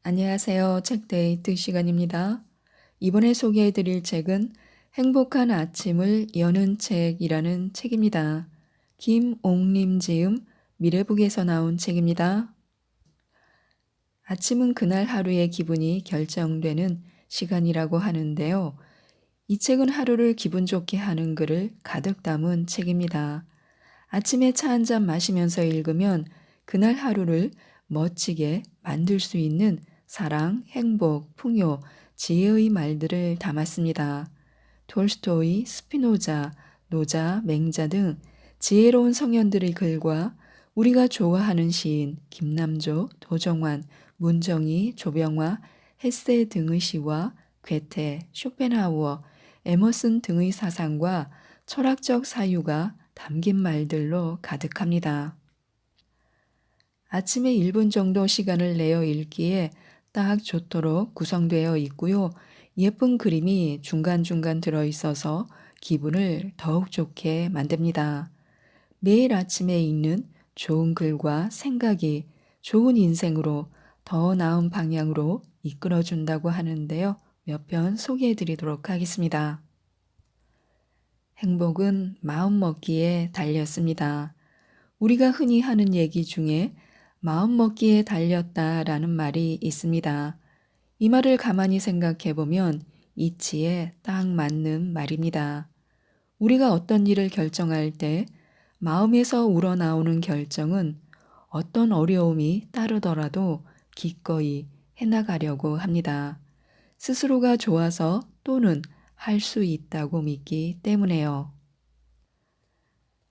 안녕하세요. 책데이트 시간입니다. 이번에 소개해 드릴 책은 행복한 아침을 여는 책이라는 책입니다. 김옥림 지음 미래북에서 나온 책입니다. 아침은 그날 하루의 기분이 결정되는 시간이라고 하는데요. 이 책은 하루를 기분 좋게 하는 글을 가득 담은 책입니다. 아침에 차 한 잔 마시면서 읽으면 그날 하루를 멋지게 만들 수 있는 사랑, 행복, 풍요, 지혜의 말들을 담았습니다. 톨스토이, 스피노자, 노자, 맹자 등 지혜로운 성현들의 글과 우리가 좋아하는 시인 김남조, 도정환, 문정희, 조병화, 헤세 등의 시와 괴테, 쇼펜하우어, 에머슨 등의 사상과 철학적 사유가 담긴 말들로 가득합니다. 아침에 1분 정도 시간을 내어 읽기에 딱 좋도록 구성되어 있고요. 예쁜 그림이 중간중간 들어있어서 기분을 더욱 좋게 만듭니다. 매일 아침에 읽는 좋은 글과 생각이 좋은 인생으로 더 나은 방향으로 이끌어준다고 하는데요. 몇 편 소개해 드리도록 하겠습니다. 행복은 마음먹기에 달렸습니다. 우리가 흔히 하는 얘기 중에 마음먹기에 달렸다라는 말이 있습니다. 이 말을 가만히 생각해 보면 이치에 딱 맞는 말입니다. 우리가 어떤 일을 결정할 때 마음에서 우러나오는 결정은 어떤 어려움이 따르더라도 기꺼이 해나가려고 합니다. 스스로가 좋아서 또는 할 수 있다고 믿기 때문에요.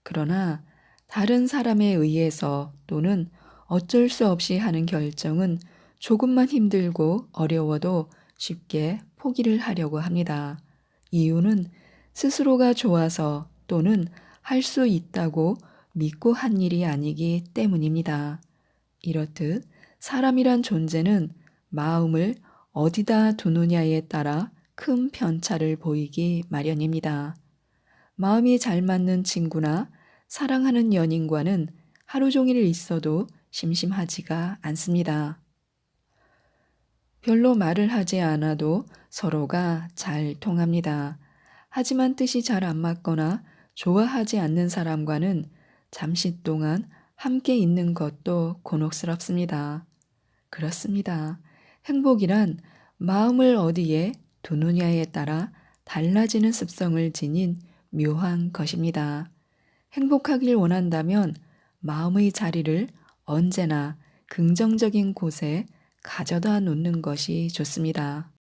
그러나 다른 사람에 의해서 또는 어쩔 수 없이 하는 결정은 조금만 힘들고 어려워도 쉽게 포기를 하려고 합니다. 이유는 스스로가 좋아서 또는 할 수 있다고 믿고 한 일이 아니기 때문입니다. 이렇듯 사람이란 존재는 마음을 어디다 두느냐에 따라 큰 편차를 보이기 마련입니다. 마음이 잘 맞는 친구나 사랑하는 연인과는 하루 종일 있어도 심심하지가 않습니다. 별로 말을 하지 않아도 서로가 잘 통합니다. 하지만 뜻이 잘 안 맞거나 좋아하지 않는 사람과는 잠시 동안 함께 있는 것도 곤혹스럽습니다. 그렇습니다. 행복이란 마음을 어디에 두느냐에 따라 달라지는 습성을 지닌 묘한 것입니다. 행복하길 원한다면 마음의 자리를 언제나 긍정적인 곳에 가져다 놓는 것이 좋습니다.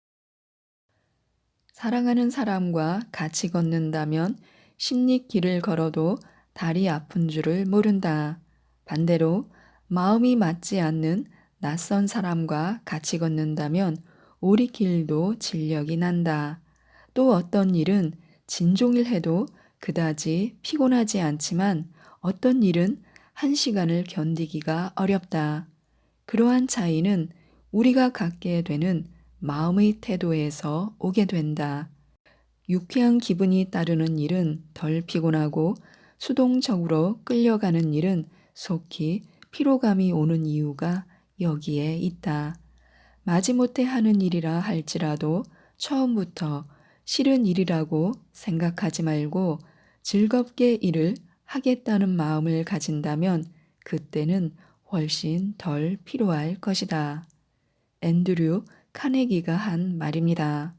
사랑하는 사람과 같이 걷는다면 십리길을 걸어도 다리 아픈 줄을 모른다. 반대로 마음이 맞지 않는 낯선 사람과 같이 걷는다면 오리길도 진력이 난다. 또 어떤 일은 진종일 해도 그다지 피곤하지 않지만 어떤 일은 한 시간을 견디기가 어렵다. 그러한 차이는 우리가 갖게 되는 마음의 태도에서 오게 된다. 유쾌한 기분이 따르는 일은 덜 피곤하고 수동적으로 끌려가는 일은 속히 피로감이 오는 이유가 여기에 있다. 마지못해 하는 일이라 할지라도 처음부터 싫은 일이라고 생각하지 말고 즐겁게 일을 하겠다는 마음을 가진다면 그때는 훨씬 덜 피로할 것이다. 앤드류 카네기가 한 말입니다.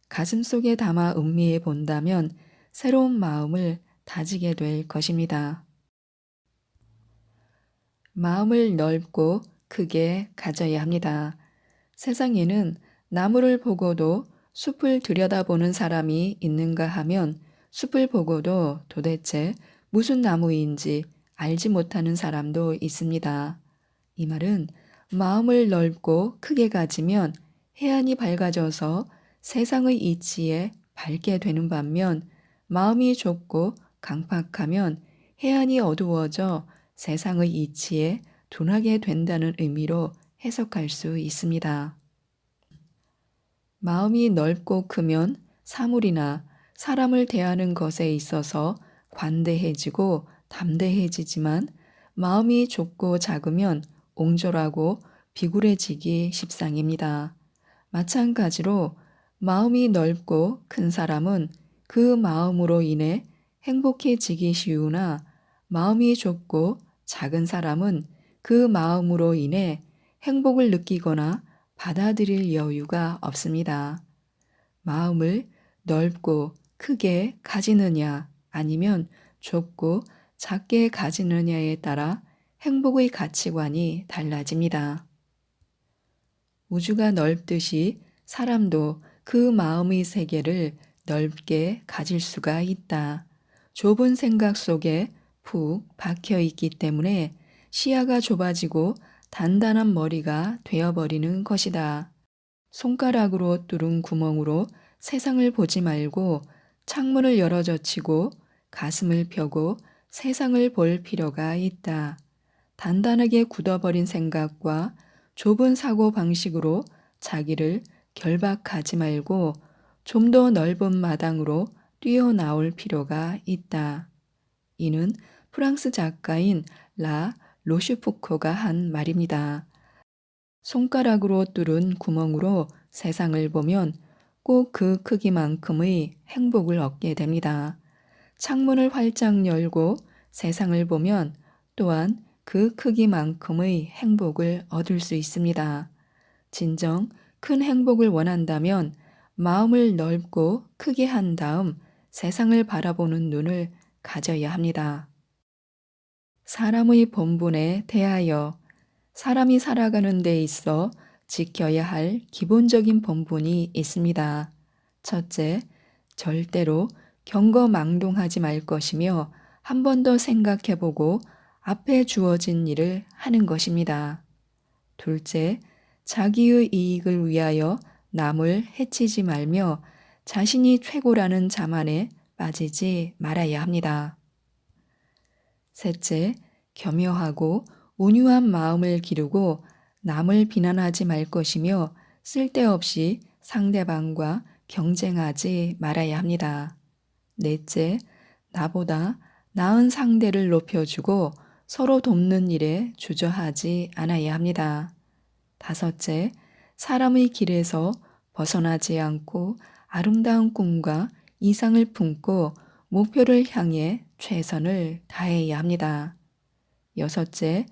가슴속에 담아 음미해 본다면 새로운 마음을 다지게 될 것입니다. 마음을 넓고 크게 가져야 합니다. 세상에는 나무를 보고도 숲을 들여다보는 사람이 있는가 하면 숲을 보고도 도대체 무슨 나무인지 알지 못하는 사람도 있습니다. 이 말은 마음을 넓고 크게 가지면 해안이 밝아져서 세상의 이치에 밝게 되는 반면 마음이 좁고 강팍하면 해안이 어두워져 세상의 이치에 둔하게 된다는 의미로 해석할 수 있습니다. 마음이 넓고 크면 사물이나 사람을 대하는 것에 있어서 관대해지고 담대해지지만 마음이 좁고 작으면 옹졸하고 비굴해지기 십상입니다. 마찬가지로 마음이 넓고 큰 사람은 그 마음으로 인해 행복해지기 쉬우나 마음이 좁고 작은 사람은 그 마음으로 인해 행복을 느끼거나 받아들일 여유가 없습니다. 마음을 넓고 크게 가지느냐 아니면 좁고 작게 가지느냐에 따라 행복의 가치관이 달라집니다. 우주가 넓듯이 사람도 그 마음의 세계를 넓게 가질 수가 있다. 좁은 생각 속에 푹 박혀 있기 때문에 시야가 좁아지고 단단한 머리가 되어버리는 것이다. 손가락으로 뚫은 구멍으로 세상을 보지 말고 창문을 열어 젖히고 가슴을 펴고 세상을 볼 필요가 있다. 단단하게 굳어버린 생각과 좁은 사고 방식으로 자기를 결박하지 말고 좀 더 넓은 마당으로 뛰어나올 필요가 있다. 이는 프랑스 작가인 라 로슈푸코가 한 말입니다. 손가락으로 뚫은 구멍으로 세상을 보면 꼭 그 크기만큼의 행복을 얻게 됩니다. 창문을 활짝 열고 세상을 보면 또한 그 크기만큼의 행복을 얻을 수 있습니다. 진정 큰 행복을 원한다면 마음을 넓고 크게 한 다음 세상을 바라보는 눈을 가져야 합니다. 사람의 본분에 대하여 사람이 살아가는 데 있어 지켜야 할 기본적인 본분이 있습니다. 첫째, 절대로 경거망동하지 말 것이며 한 번 더 생각해 보고 앞에 주어진 일을 하는 것입니다. 둘째, 자기의 이익을 위하여 남을 해치지 말며 자신이 최고라는 자만에 빠지지 말아야 합니다. 셋째, 겸허하고 온유한 마음을 기르고 남을 비난하지 말 것이며 쓸데없이 상대방과 경쟁하지 말아야 합니다. 넷째, 나보다 나은 상대를 높여주고 서로 돕는 일에 주저하지 않아야 합니다. 다섯째, 사람의 길에서 벗어나지 않고 아름다운 꿈과 이상을 품고 목표를 향해 최선을 다해야 합니다. 여섯째,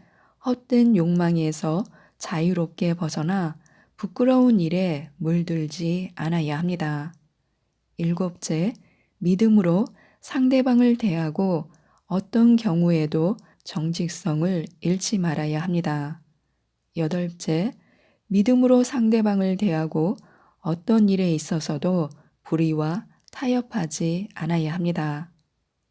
헛된 욕망에서 자유롭게 벗어나 부끄러운 일에 물들지 않아야 합니다. 일곱째, 믿음으로 상대방을 대하고 어떤 경우에도 정직성을 잃지 말아야 합니다. 여덟째, 믿음으로 상대방을 대하고 어떤 일에 있어서도 불의와 타협하지 않아야 합니다.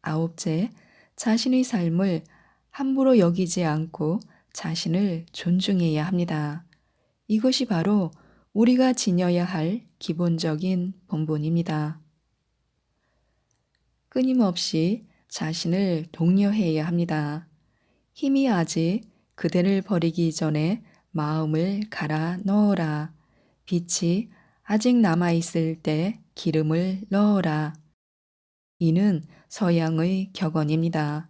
아홉째, 자신의 삶을 함부로 여기지 않고 자신을 존중해야 합니다. 이것이 바로 우리가 지녀야 할 기본적인 본분입니다. 끊임없이 자신을 독려해야 합니다. 힘이 아직 그대를 버리기 전에 마음을 갈아 넣어라. 빛이 아직 남아있을 때 기름을 넣어라. 이는 서양의 격언입니다.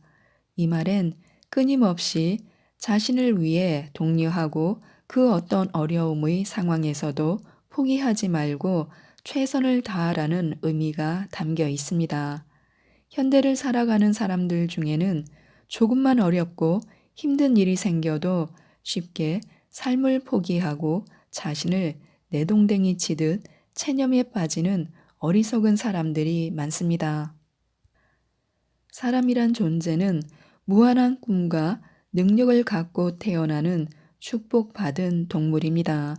이 말엔 끊임없이 자신을 위해 독려하고 그 어떤 어려움의 상황에서도 포기하지 말고 최선을 다하라는 의미가 담겨 있습니다. 현대를 살아가는 사람들 중에는 조금만 어렵고 힘든 일이 생겨도 쉽게 삶을 포기하고 자신을 내동댕이 치듯 체념에 빠지는 어리석은 사람들이 많습니다. 사람이란 존재는 무한한 꿈과 능력을 갖고 태어나는 축복받은 동물입니다.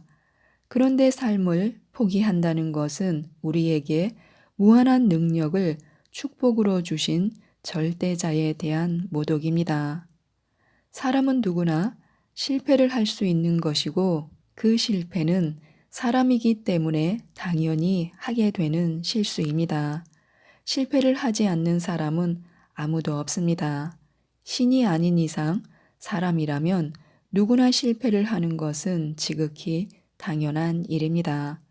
그런데 삶을 포기한다는 것은 우리에게 무한한 능력을 축복으로 주신 절대자에 대한 모독입니다. 사람은 누구나 실패를 할 수 있는 것이고 그 실패는 사람이기 때문에 당연히 하게 되는 실수입니다. 실패를 하지 않는 사람은 아무도 없습니다. 신이 아닌 이상 사람이라면 누구나 실패를 하는 것은 지극히 당연한 일입니다.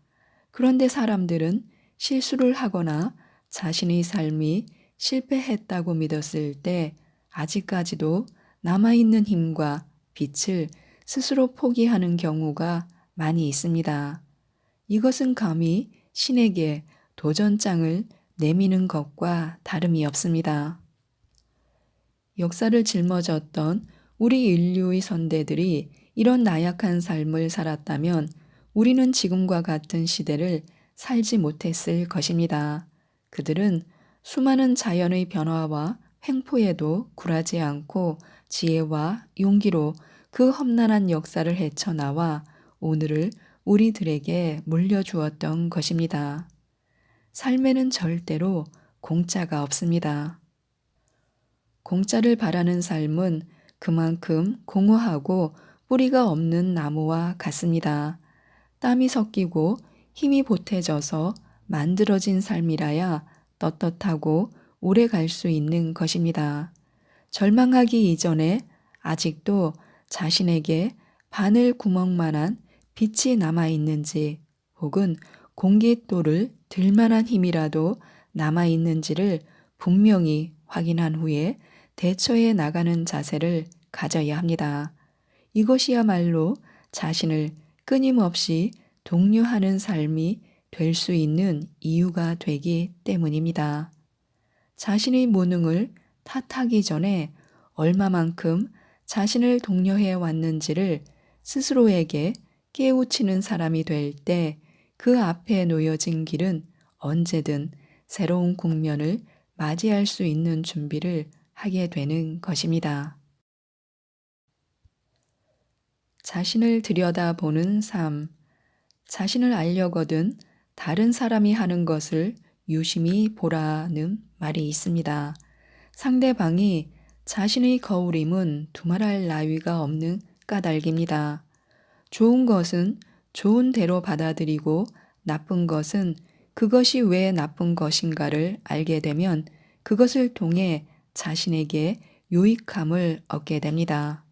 그런데 사람들은 실수를 하거나 자신의 삶이 실패했다고 믿었을 때 아직까지도 남아있는 힘과 빛을 스스로 포기하는 경우가 많이 있습니다. 이것은 감히 신에게 도전장을 내미는 것과 다름이 없습니다. 역사를 짊어졌던 우리 인류의 선대들이 이런 나약한 삶을 살았다면 우리는 지금과 같은 시대를 살지 못했을 것입니다. 그들은 수많은 자연의 변화와 횡포에도 굴하지 않고 지혜와 용기로 그 험난한 역사를 헤쳐나와 오늘을 우리들에게 물려주었던 것입니다. 삶에는 절대로 공짜가 없습니다. 공짜를 바라는 삶은 그만큼 공허하고 뿌리가 없는 나무와 같습니다. 땀이 섞이고 힘이 보태져서 만들어진 삶이라야 떳떳하고 오래 갈 수 있는 것입니다. 절망하기 이전에 아직도 자신에게 바늘 구멍만한 빛이 남아 있는지 혹은 공깃돌을 들 만한 힘이라도 남아 있는지를 분명히 확인한 후에 대처해 나가는 자세를 가져야 합니다. 이것이야말로 자신을 끊임없이 독려하는 삶이 될 수 있는 이유가 되기 때문입니다. 자신의 무능을 탓하기 전에 얼마만큼 자신을 독려해 왔는지를 스스로에게 깨우치는 사람이 될 때 그 앞에 놓여진 길은 언제든 새로운 국면을 맞이할 수 있는 준비를 하게 되는 것입니다. 자신을 들여다보는 삶. 자신을 알려거든 다른 사람이 하는 것을 유심히 보라는 말이 있습니다. 상대방이 자신의 거울임은 두말할 나위가 없는 까닭입니다. 좋은 것은 좋은 대로 받아들이고 나쁜 것은 그것이 왜 나쁜 것인가를 알게 되면 그것을 통해 자신에게 유익함을 얻게 됩니다.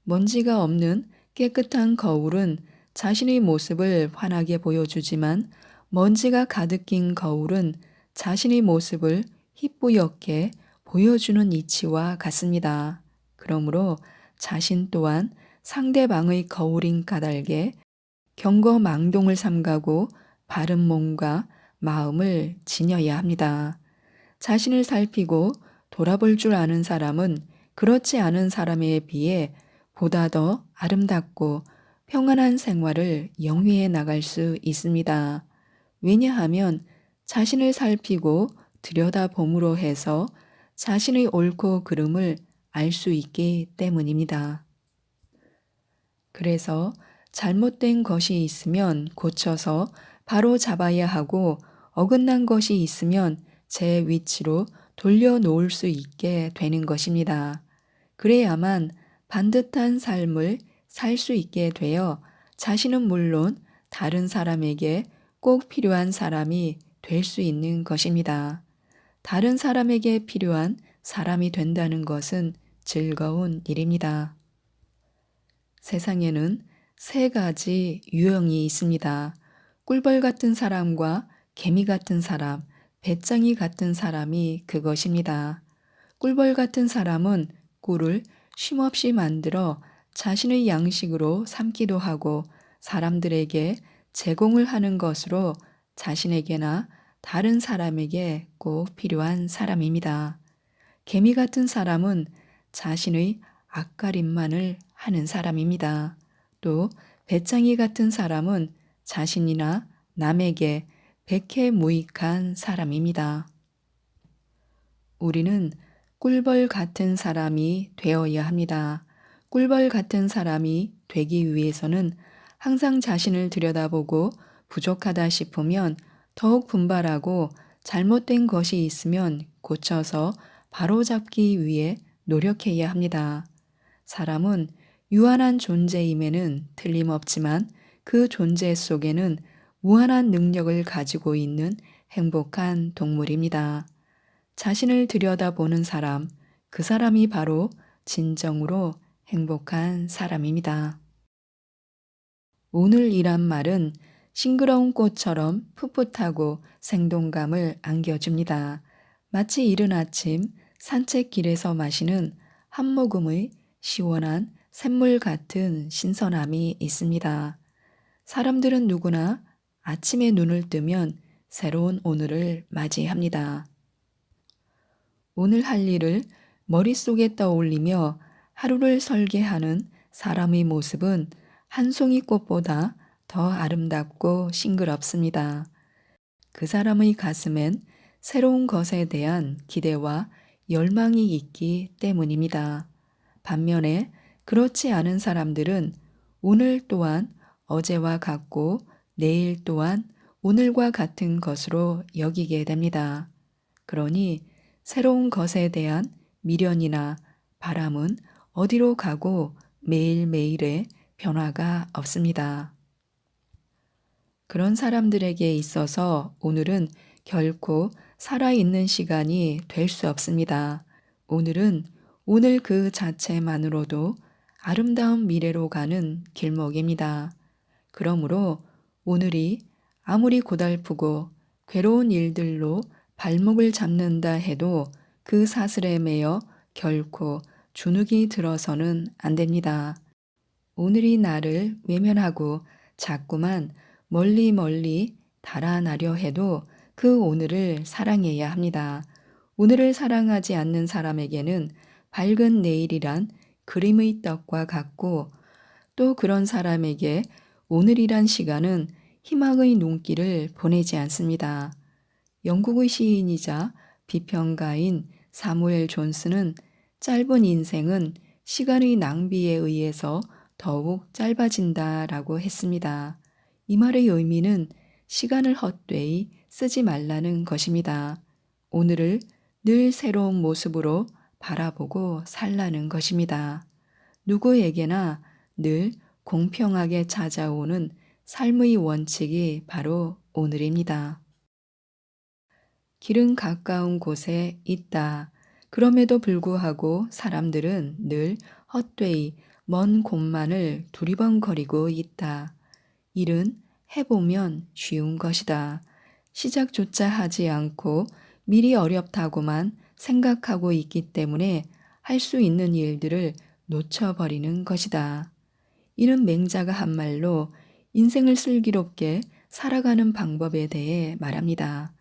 먼지가 없는 깨끗한 거울은 자신의 모습을 환하게 보여주지만 먼지가 가득 낀 거울은 자신의 모습을 희뿌옇게 보여주는 이치와 같습니다. 그러므로 자신 또한 상대방의 거울인 까닭에 경거망동을 삼가고 바른 몸과 마음을 지녀야 합니다. 자신을 살피고 돌아볼 줄 아는 사람은 그렇지 않은 사람에 비해 보다 더 아름답고 평안한 생활을 영위해 나갈 수 있습니다. 왜냐하면 자신을 살피고 들여다봄으로 해서 자신의 옳고 그름을 알 수 있기 때문입니다. 그래서 잘못된 것이 있으면 고쳐서 바로 잡아야 하고 어긋난 것이 있으면 제 위치로 돌려놓을 수 있게 되는 것입니다. 그래야만 반듯한 삶을 살 수 있게 되어 자신은 물론 다른 사람에게 꼭 필요한 사람이 될 수 있는 것입니다. 다른 사람에게 필요한 사람이 된다는 것은 즐거운 일입니다. 세상에는 세 가지 유형이 있습니다. 꿀벌 같은 사람과 개미 같은 사람, 배짱이 같은 사람이 그것입니다. 꿀벌 같은 사람은 꿀을 쉼없이 만들어 자신의 양식으로 삼기도 하고 사람들에게 제공을 하는 것으로 자신에게나 다른 사람에게 꼭 필요한 사람입니다. 개미 같은 사람은 자신의 앞가림만을 하는 사람입니다. 또 배짱이 같은 사람은 자신이나 남에게 백해무익한 사람입니다. 우리는 꿀벌 같은 사람이 되어야 합니다. 꿀벌 같은 사람이 되기 위해서는 항상 자신을 들여다보고 부족하다 싶으면 더욱 분발하고 잘못된 것이 있으면 고쳐서 바로잡기 위해 노력해야 합니다. 사람은 유한한 존재임에는 틀림없지만 그 존재 속에는 무한한 능력을 가지고 있는 행복한 동물입니다. 자신을 들여다보는 사람, 그 사람이 바로 진정으로 행복한 사람입니다. 오늘이란 말은 싱그러운 꽃처럼 풋풋하고 생동감을 안겨줍니다. 마치 이른 아침 산책길에서 마시는 한 모금의 시원한 샘물 같은 신선함이 있습니다. 사람들은 누구나 아침에 눈을 뜨면 새로운 오늘을 맞이합니다. 오늘 할 일을 머릿속에 떠올리며 하루를 설계하는 사람의 모습은 한 송이 꽃보다 더 아름답고 싱그럽습니다. 그 사람의 가슴엔 새로운 것에 대한 기대와 열망이 있기 때문입니다. 반면에 그렇지 않은 사람들은 오늘 또한 어제와 같고 내일 또한 오늘과 같은 것으로 여기게 됩니다. 그러니 새로운 것에 대한 미련이나 바람은 어디로 가고 매일매일의 변화가 없습니다. 그런 사람들에게 있어서 오늘은 결코 살아있는 시간이 될 수 없습니다. 오늘은 오늘 그 자체만으로도 아름다운 미래로 가는 길목입니다. 그러므로 오늘이 아무리 고달프고 괴로운 일들로 발목을 잡는다 해도 그 사슬에 매여 결코 주눅이 들어서는 안 됩니다. 오늘이 나를 외면하고 자꾸만 멀리 멀리 달아나려 해도 그 오늘을 사랑해야 합니다. 오늘을 사랑하지 않는 사람에게는 밝은 내일이란 그림의 떡과 같고 또 그런 사람에게 오늘이란 시간은 희망의 눈길을 보내지 않습니다. 영국의 시인이자 비평가인 사무엘 존스는 짧은 인생은 시간의 낭비에 의해서 더욱 짧아진다라고 했습니다. 이 말의 의미는 시간을 헛되이 쓰지 말라는 것입니다. 오늘을 늘 새로운 모습으로 바라보고 살라는 것입니다. 누구에게나 늘 공평하게 찾아오는 삶의 원칙이 바로 오늘입니다. 길은 가까운 곳에 있다. 그럼에도 불구하고 사람들은 늘 헛되이 먼 곳만을 두리번거리고 있다. 일은 해보면 쉬운 것이다. 시작조차 하지 않고 미리 어렵다고만 생각하고 있기 때문에 할 수 있는 일들을 놓쳐버리는 것이다. 이는 맹자가 한 말로 인생을 슬기롭게 살아가는 방법에 대해 말합니다.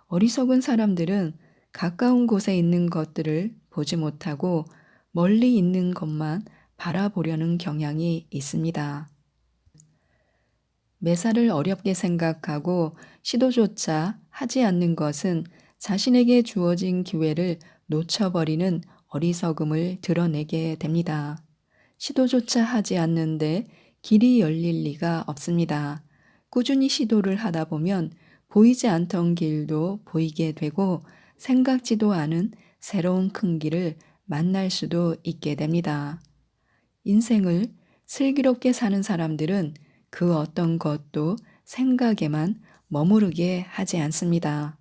어리석은 사람들은 가까운 곳에 있는 것들을 보지 못하고 멀리 있는 것만 바라보려는 경향이 있습니다. 매사를 어렵게 생각하고 시도조차 하지 않는 것은 자신에게 주어진 기회를 놓쳐버리는 어리석음을 드러내게 됩니다. 시도조차 하지 않는데 길이 열릴 리가 없습니다. 꾸준히 시도를 하다 보면 보이지 않던 길도 보이게 되고 생각지도 않은 새로운 큰 길을 만날 수도 있게 됩니다. 인생을 슬기롭게 사는 사람들은 그 어떤 것도 생각에만 머무르게 하지 않습니다.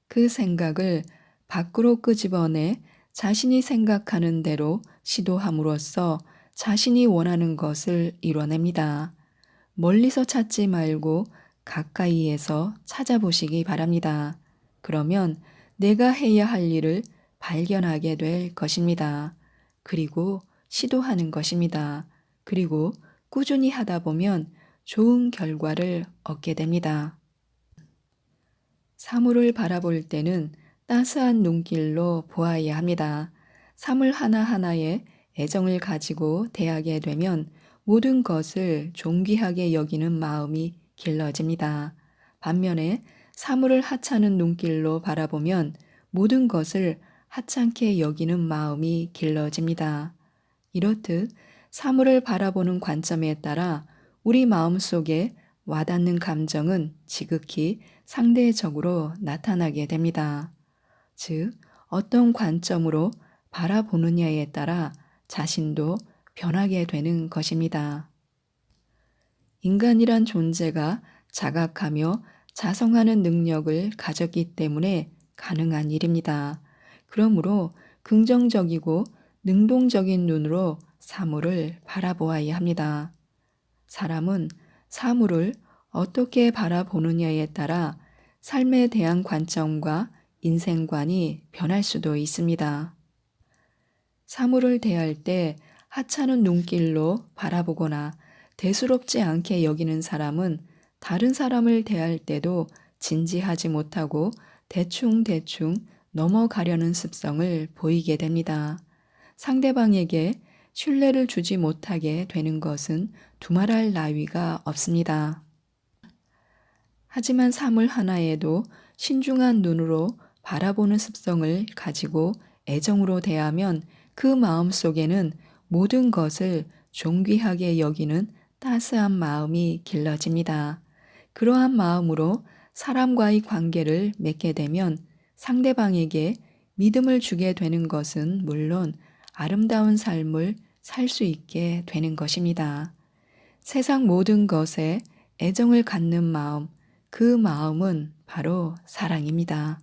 그 생각을 밖으로 끄집어내 자신이 생각하는 대로 시도함으로써 자신이 원하는 것을 이뤄냅니다. 멀리서 찾지 말고 가까이에서 찾아보시기 바랍니다. 그러면 내가 해야 할 일을 발견하게 될 것입니다. 그리고 시도하는 것입니다. 그리고 꾸준히 하다 보면 좋은 결과를 얻게 됩니다. 사물을 바라볼 때는 따스한 눈길로 보아야 합니다. 사물 하나하나에 애정을 가지고 대하게 되면 모든 것을 존귀하게 여기는 마음이 길러집니다. 반면에 사물을 하찮은 눈길로 바라보면 모든 것을 하찮게 여기는 마음이 길러집니다. 이렇듯 사물을 바라보는 관점에 따라 우리 마음 속에 와닿는 감정은 지극히 상대적으로 나타나게 됩니다. 즉, 어떤 관점으로 바라보느냐에 따라 자신도 변하게 되는 것입니다. 인간이란 존재가 자각하며 자성하는 능력을 가졌기 때문에 가능한 일입니다. 그러므로 긍정적이고 능동적인 눈으로 사물을 바라보아야 합니다. 사람은 사물을 어떻게 바라보느냐에 따라 삶에 대한 관점과 인생관이 변할 수도 있습니다. 사물을 대할 때 하찮은 눈길로 바라보거나 대수롭지 않게 여기는 사람은 다른 사람을 대할 때도 진지하지 못하고 대충대충 넘어가려는 습성을 보이게 됩니다. 상대방에게 신뢰를 주지 못하게 되는 것은 두말할 나위가 없습니다. 하지만 사물 하나에도 신중한 눈으로 바라보는 습성을 가지고 애정으로 대하면 그 마음 속에는 모든 것을 존귀하게 여기는 따스한 마음이 길러집니다. 그러한 마음으로 사람과의 관계를 맺게 되면 상대방에게 믿음을 주게 되는 것은 물론 아름다운 삶을 살 수 있게 되는 것입니다. 세상 모든 것에 애정을 갖는 마음, 그 마음은 바로 사랑입니다.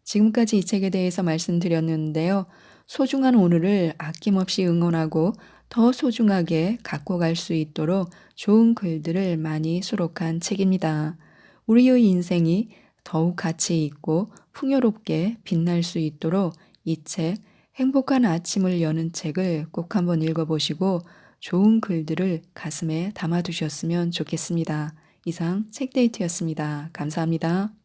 지금까지 이 책에 대해서 말씀드렸는데요. 소중한 오늘을 아낌없이 응원하고 더 소중하게 갖고 갈 수 있도록 좋은 글들을 많이 수록한 책입니다. 우리의 인생이 더욱 가치 있고 풍요롭게 빛날 수 있도록 이 책, 행복한 아침을 여는 책을 꼭 한번 읽어보시고 좋은 글들을 가슴에 담아두셨으면 좋겠습니다. 이상 책데이트였습니다. 감사합니다.